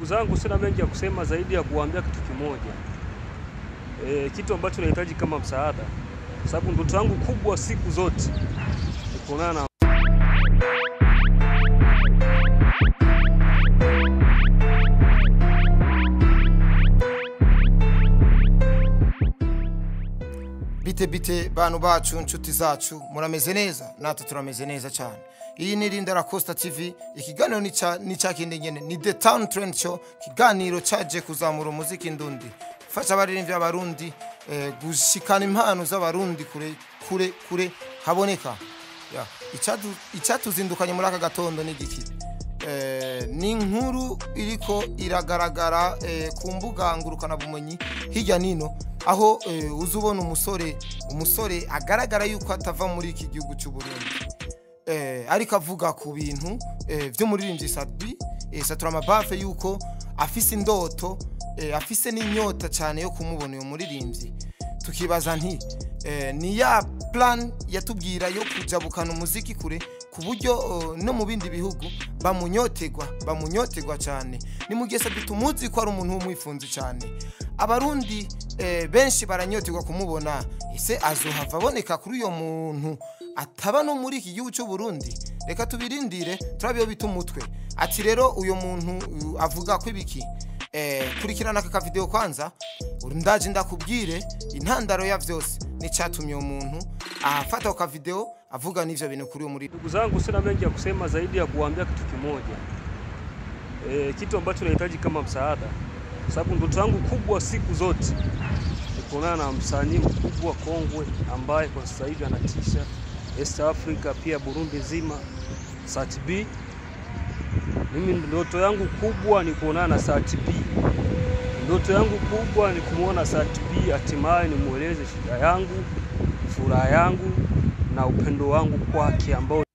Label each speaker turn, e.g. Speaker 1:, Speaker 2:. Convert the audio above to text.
Speaker 1: Ndugu zangu, sina mengi ya kusema zaidi ya kuambia kitu kimoja. Kitu ambacho nahitaji kama msaada, sababu ndoto yangu kubwa siku zote ni kuonana na
Speaker 2: bite bantu bacu nshuti zacu murameze neza, natwe turameze neza cyane. Iyi ni Linda La Costa TV, ikiganiro ni cyakindi nyene, ni The Town Trend Show, kiganiro caje kuzamura umuziki ndundi, fasha abaririmbyi b'abarundi gushikana impano z'abarundi kure haboneka. Icyatuzindukanye muri aka gatondo ni giki? Ni inkuru iriko iragaragara ku mbuga ngurukana bumenyi hirya nino, aho uzubona umusore agaragara yuko atava muri iki gihugu cy'u Burundi, ariko avuga ku bintu by'umuririmbyi Sadbi Saturama Bafe, yuko afise indoto, afise n'inyota cyane yo kumubona uyo muririmbyi. Tukibaza nti ni ya plan yatubwira yo kujabukana umuziki kure, ku buryo no mu bindi bihugu bamunyotegwa cyane. Ni mugiye Sadbi tumuzi ko ari umuntu w'umwifunzi cyane, abarundi benshi baranyotegwa kumubona. Ese azohava aboneka kuri uyo muntu ataba no muri iki gihugu cy'u Burundi? Reka tubirindire turabiyo bita umutwe. Ati rero uyo muntu avuga ko ibiki? Kurikirana aka video kwanza, ndaje ndakubwire intandaro ya vyose ni cyatumye uyo muntu afata aka video avuga n'ivyo bintu kuri uyo muri.
Speaker 1: Ndugu zangu, sina mengi ya kusema zaidi ya kuambia kitu kimoja. Kitu ambacho nahitaji kama msaada, sababu ndoto yangu kubwa siku zote ni kuonana na msanii mkubwa kongwe ambaye kwa sasa hivi anatisha East Africa, pia Burundi nzima, Sadbi. Mimi ndoto yangu kubwa ni kuonana na Sadbi. Ndoto yangu kubwa ni kumuona Sadbi, hatimaye nimueleze shida yangu, furaha yangu na upendo wangu kwake ambao